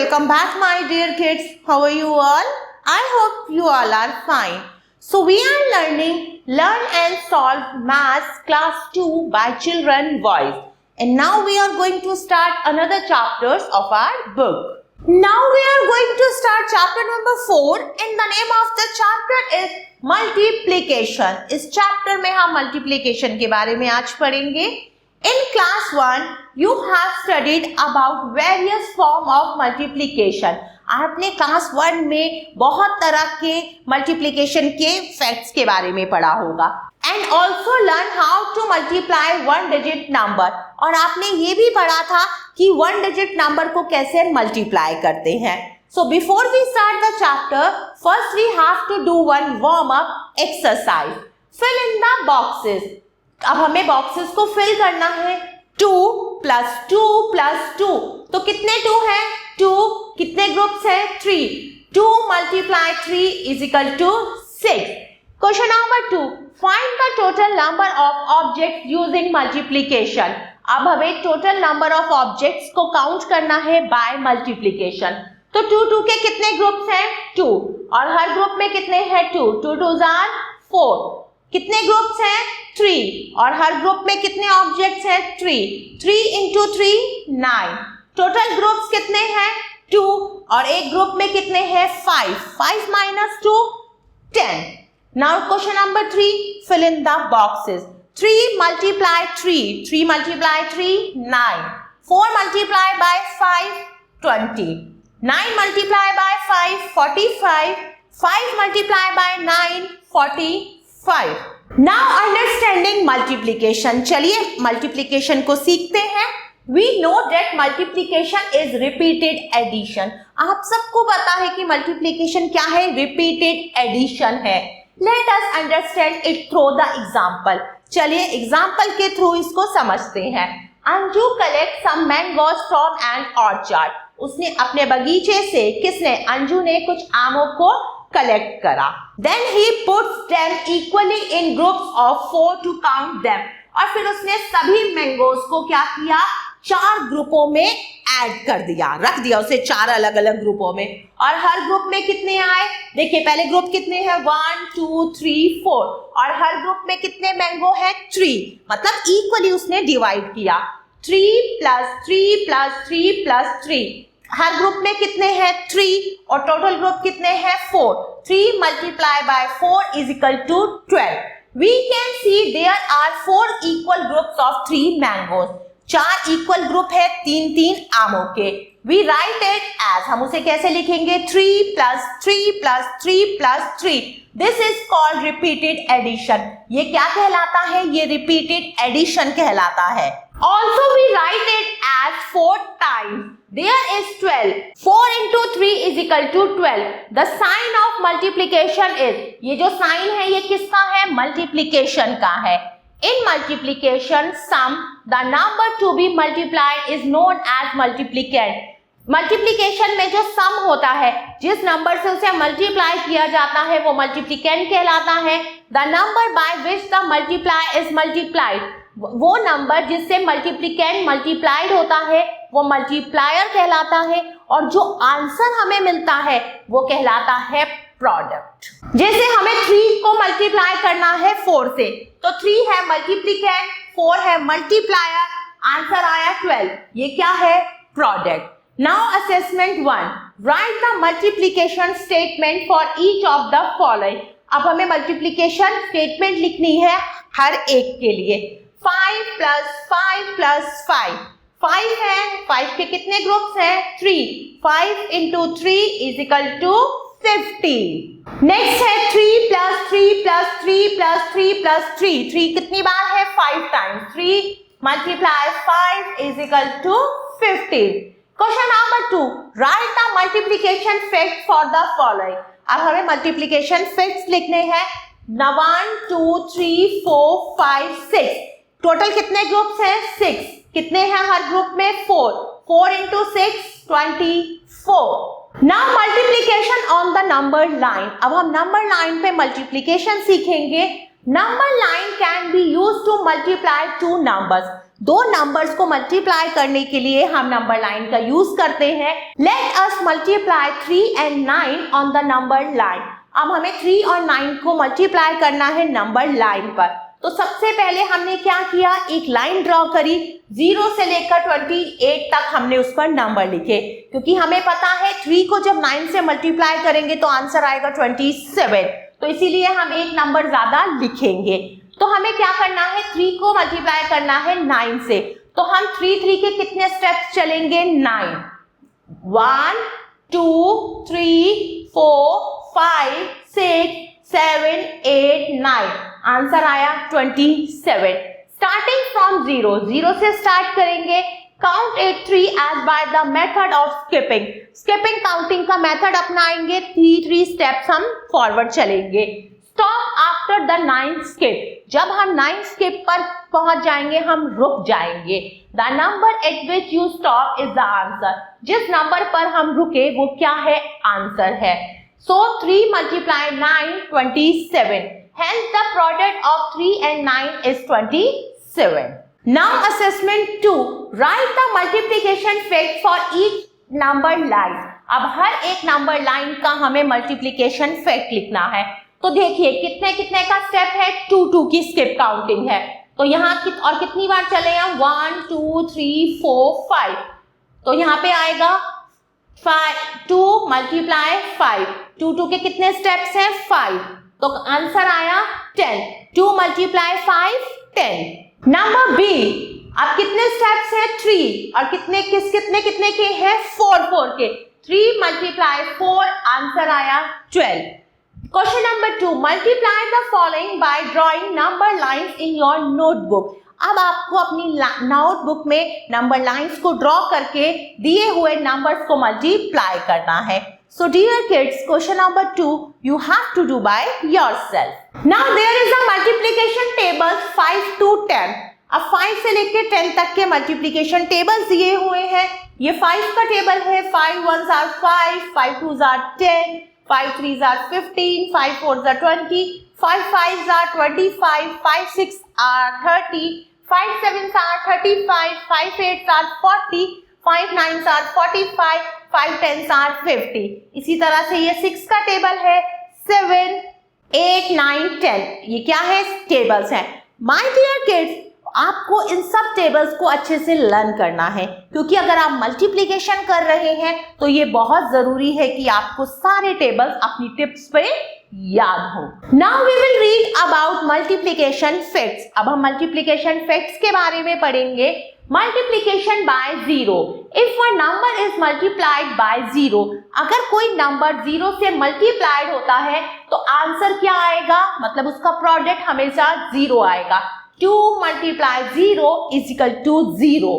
welcome back my dear kids. How are you all? I hope you all are fine. So we are learning Learn and Solve Maths Class 2 by Children Voice. And now we are going to start another chapters of our book. Now we are going to start chapter number 4 and the name of the chapter is Multiplication. इस chapter में हम multiplication के बारे में आज पढ़ेंगे. In class 1, you have studied about various form of multiplication. आपने class 1 में बहुत तरह के मल्टीप्लिकेशन के फैक्ट्स के बारे में पढ़ा होगा. And also learn how to multiply one digit number. और आपने ये भी पढ़ा था कि one digit number को कैसे मल्टीप्लाई करते हैं. So before we start the chapter, first we have to do one warm up exercise. Fill in the boxes. अब हमें बॉक्सेस को फिल करना है. 2 प्लस 2 प्लस 2, तो कितने 2 हैं? 2. कितने ग्रुप्स हैं? 3. 2 multiply 3 is equal to 6. Question number 2, find the total number of objects using multiplication. अब हमें टोटल नंबर ऑफ ऑब्जेक्ट्स को काउंट करना है बाय मल्टीप्लिकेशन. तो 2 के कितने ग्रुप्स हैं? 2. और हर ग्रुप में कितने हैं? 2. 2 2 आर 4. कितने ग्रुप्स हैं? 3. और हर ग्रुप में कितने ऑब्जेक्ट्स हैं? 3. 3 इंटू 3 9. टोटल ग्रुप्स कितने हैं? 2. और एक ग्रुप में कितने हैं? 5. 5 minus 2 10. Now question number 3, fill in the boxes. 3 multiply 3. 3 multiply 3 9. 4 multiply by 5 20. 9 multiply by 5 45. 5 multiply by 9 45. Now understanding multiplication. चलिए मल्टीप्लिकेशन को सीखते हैं. We know that multiplication is repeated addition. आप सबको पता है कि मल्टीप्लिकेशन क्या है? repeated addition है. Let us understand it through the example. चलिए एग्जाम्पल के थ्रू इसको समझते हैं. Anju collect some mangoes from an orchard. उसने अपने बगीचे से, किसने? अंजू ने कुछ आमों को कलेक्ट करा. Then he puts them equally in groups of 4 to count them. और फिर उसने सभी मैंगोज को क्या किया? 4 ग्रुपों में ऐड कर दिया, रख दिया उसे 4 अलग अलग ग्रुपों में. और हर ग्रुप में कितने आए? देखिए पहले ग्रुप कितने हैं? 1 2 3 4. और हर ग्रुप में कितने मैंगो है? 3. मतलब इक्वली उसने डिवाइड किया. 3 प्लस 3 प्लस 3 प्लस 3. हर ग्रुप में कितने हैं? 3. और टोटल ग्रुप कितने हैं? 4. 3 multiply by 4 is equal to 12. We can see there are 4 equal groups of 3 mangoes. 4 equal group है 3 आमों के. We write it as, हम उसे कैसे लिखेंगे? 3 plus 3 plus 3 plus 3. This is called repeated addition. ये क्या कहलाता है? ये repeated addition कहलाता है. Also we write it as 4 times. There is 12. 4 into 3 is equal to 12. The sign of multiplication is, ये जो साइन है ये किसका है? मल्टीप्लिकेशन का है. In multiplication, sum, the number to be multiplied is known as multiplicand. Multiplication में जो सम होता है, जिस नंबर से उसे मल्टीप्लाई किया जाता है वो मल्टीप्लिकेंड कहलाता है. The number by which the multiply is multiplied, वो नंबर जिससे मल्टीप्लिकेंड मल्टीप्लाइड होता है वो मल्टीप्लायर कहलाता है. और जो आंसर हमें मिलता है वो कहलाता है प्रोडक्ट. जैसे हमें 3 को मल्टीप्लाई करना है 4 से, तो 3 है मल्टीप्लिकेंड, 4 है मल्टीप्लायर, आंसर आया 12. ये क्या है? Product. Now assessment 1. Write the multiplication statement for each of the following. अब हमें multiplication statement लिखनी है हर एक के लिए. 5 plus 5 plus 5. 5 है, 5 के कितने ग्रुप्स हैं? 3. 5 into 3 is equal to 50. Next है 3 plus 3 plus 3 plus 3 plus 3. 3 कितनी बार है? 5 times. 3 multiply 5 is equal to 50. Question number 2, right the multiplication fact for the following. अब हमें मल्टीप्लिकेशन फैक्ट्स लिखने हैं. 1 2 3 4 5 6. टोटल कितने ग्रुप्स हैं? 6. कितने हैं हर ग्रुप में? 4. 4 into 6 24. Now multiplication on the number line. अब हम नंबर लाइन पे मल्टीप्लिकेशन सीखेंगे. Number line can be used to multiply 2 numbers. दो नंबर्स को मल्टीप्लाई करने के लिए हम नंबर लाइन का यूज करते हैं। Let us multiply 3 and 9 on the number line. अब हमें 3 और 9 को मल्टीप्लाई करना है नंबर लाइन पर। तो सबसे पहले हमने क्या किया, एक लाइन ड्रॉ करी, 0 से लेकर 28 तक हमने उस पर नंबर लिखे, क्योंकि हमें पता है 3 को जब 9 से मल्टीप्लाई करेंगे तो आंसर आएगा 27, तो इसीलिए हम एक नंबर ज्यादा लिखेंगे। तो हमें क्या करना है, 3 को मल्टीप्लाई करना है 9 से, तो हम 3 के कितने स्टेप्स चलेंगे, 9, 1 2 3 4 5 6 7 8 9, आंसर आया 27। स्टार्टिंग फ्रॉम 0 से स्टार्ट करेंगे। Count at 3 as by the method of skipping. Skipping counting का मेथड अपनाएंगे, 3 स्टेप्स हम फॉरवर्ड चलेंगे। Stop after the 9th skip. जब हम 9th स्किप पर पहुंच जाएंगे हम रुक जाएंगे। The number eight which you stop is the answer. जिस नंबर पर हम रुके वो क्या है, आंसर है। So 3 multiply 9, 27. Hence the product of 3 and 9 is 27. Now assessment 2. Write the multiplication fact for each number line. अब हर एक नंबर लाइन का हमें मल्टीप्लिकेशन फैक्ट लिखना है। तो देखिए कितने कितने का स्टेप है, 2 की स्किप काउंटिंग है। तो यहाँ और कितनी बार चले हम, 1 2 3 4 5। तो यहाँ पे आएगा 2 मल्टीप्लाई 5। 2 के कितने स्टेप्स हैं, 5, तो आंसर आया 10। 2 मल्टीप्लाई 5 10। नंबर बी, अब कितने स्टेप्स हैं, 3, और कितने के हैं, 4 के। 3 मल्टीप्लाई 4, आंसर आया 12। Question number 2, multiply the following bye drawing number lines in your notebook. अब आपको अपनी नोटबुक में नंबर लाइंस को ड्रॉ करके दिए हुए नंबर्स को मल्टीप्लाई करना है। So dear kids, question number 2 you have to do by yourself. Now there is a multiplication table 5 to 10. अब 5 से लेके 10 तक के मल्टीप्लिकेशन टेबल्स दिए हुए हैं। ये 5 का टेबल है, 5 1s are 5, 5 2s are 10, 5 3s are 15, 5 4s are 20, 5 5s are 25, 5 6 are 30, 5 7s are 35, 5 8s are 40, 5 9s are 45, 5 10s are 50। इसी तरह से ये 6 का टेबल है, 7 8 9 10, ये क्या है, टेबल्स हैं। माय डियर किड्स, आपको इन सब टेबल्स को अच्छे से लर्न करना है, क्योंकि अगर आप मल्टीप्लिकेशन कर रहे हैं तो ये बहुत जरूरी है कि आपको सारे टेबल्स अपनी टिप्स पे याद हो। Now we will read about multiplication facts. अब हम मल्टीप्लिकेशन फैक्ट्स के बारे में पढ़ेंगे। Multiplication by 0। If a number is multiplied by 0, अगर कोई नंबर 0 से मल्टीप्लाइड होता है तो आंसर क्या आएगा, मतलब उसका प्रोडक्ट हमेशा 0 आएगा। 2 multiply 0 is equal to 0।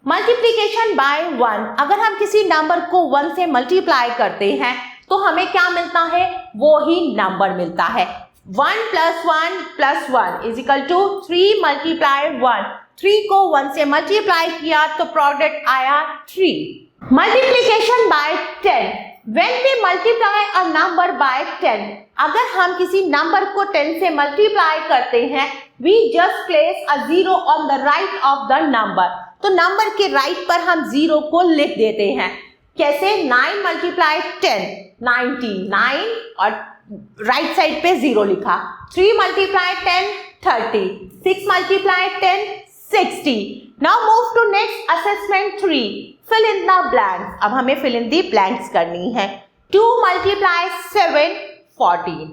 Multiplication by 1, अगर हम किसी नंबर को 1 से मल्टीप्लाई करते हैं तो हमें क्या मिलता है, वो ही नंबर मिलता है। 1 + 1 इज इक्वल टू 3 मल्टीप्लाई 1। 3 को 1 से मल्टीप्लाई किया तो प्रोडक्ट आया 3। Multiplication bye 10, when we multiply a number by 10, अगर हम किसी नंबर को 10 से मल्टीप्लाई करते हैं, we just place a 0 on the right of the number, तो नंबर के राइट पर हम 0 को लिख देते हैं। कैसे, 9 मल्टीप्लाई 10 99, और राइट साइड पे 0 लिखा। 3 multiply 10 30, 6 multiply 10 60। Now move to next assessment 3, fill in the blanks। अब हमें fill in the blanks करनी है। 2 multiply 7 14,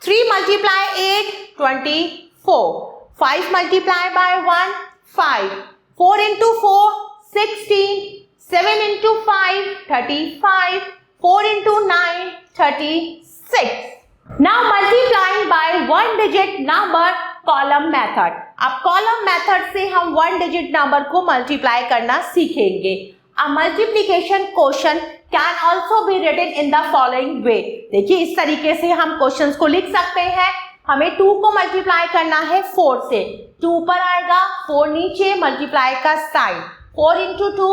3 multiply 8 24, 5 multiply bye 1 5, 4 into 4 16, 7 into 5 35, 4 into 9 36। Now multiplying by 1 digit number column method. अब column method से हम 1 digit number को multiply करना सीखेंगे। A multiplication question can also be written in the following way. देखिए इस तरीके से हम क्वेश्चंस को लिख सकते हैं। हमें 2 को मल्टीप्लाई करना है 4 से, 2 ऊपर आएगा, 4 नीचे, मल्टीप्लाई का sign, 4 into 2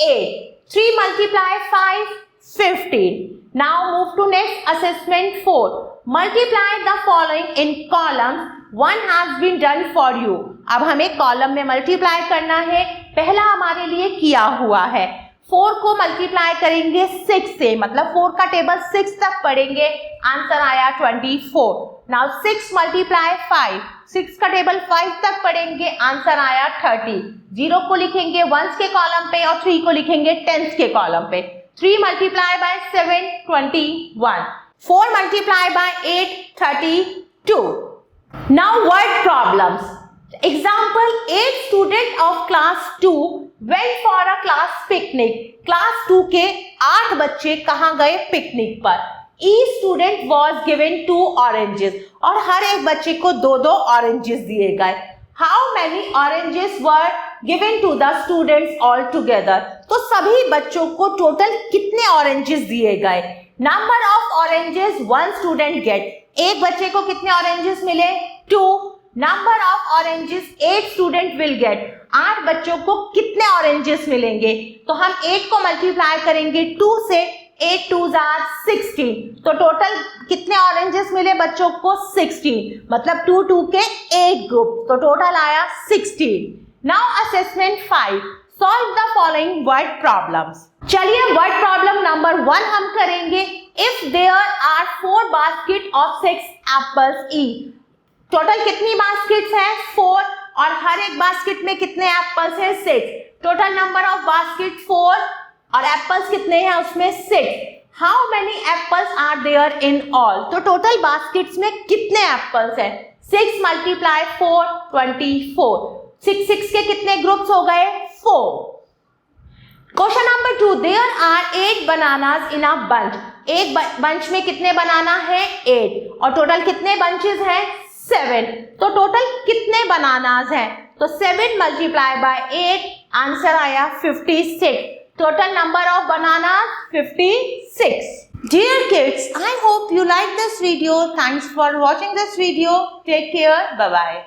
8, 3 multiply 5 15। Now move to next assessment 4. Multiply the following in columns. One has been done for you. अब हमें कॉलम में मल्टीप्लाई करना है। पहला हमारे लिए किया हुआ है, 4 को मल्टीप्लाई करेंगे 6 से, मतलब 4 का टेबल 6 तक पढ़ेंगे, आंसर आया 24। नाउ 6 मल्टीप्लाई 5, 6 का टेबल 5 तक पढ़ेंगे, आंसर आया 30। 0 को लिखेंगे 1s के कॉलम पे और 3 को लिखेंगे 10s के कॉलम पे। 3 multiply bye 7, 21। 4 multiply bye 8, 32। Now word problems. Example, 8 students of class 2 went for a class picnic. Class 2 के 8 बच्चे कहाँ गए पिकनिक पर। Each student was given 2 oranges और हर एक बच्चे को 2-2 oranges दिए गए। How many oranges were given to the students all together? तो सभी बच्चों को टोटल कितने oranges दिए गए। Number of oranges one student get. एक बच्चे को कितने oranges मिले, 2। Number of oranges 8 student will get, 8 बच्चों को कितने ऑरेंजेस मिलेंगे, तो हम 8 को मल्टीप्लाई करेंगे 2 से, 8 2s are 16, तो टोटल कितने ऑरेंजेस मिले बच्चों को, 16, मतलब 2 2 के 8 ग्रुप, तो टोटल आया 16। Now assessment 5, solve the following word problems. चलिए वर्ड प्रॉब्लम नंबर 1 हम करेंगे। If there are 4 basket of 6 apples each, total कितनी बास्केट्स हैं, 4, और हर एक बास्केट में कितने एप्पल्स हैं, 6। टोटल नंबर ऑफ बास्केट 4 और एप्पल्स कितने हैं उसमें, 6। How many apples are there in all, तो टोटल बास्केट्स में कितने एप्पल्स हैं, 6 मल्टीप्लाई 4, 24। 6 6 के कितने ग्रुप्स हो गए, 4। Question number 2, there are 8 bananas in a bunch, एक बंच में कितने बनाना है, 8, और टोटल कितने बंचेस हैं, 7, तो टोटल कितने बनानास हैं, तो 7 मल्टीप्लाई बाय 8, आंसर आया 56। Total number of bananas 56। Dear kids, I hope you like this video. Thanks for watching this video. Take care. Bye bye.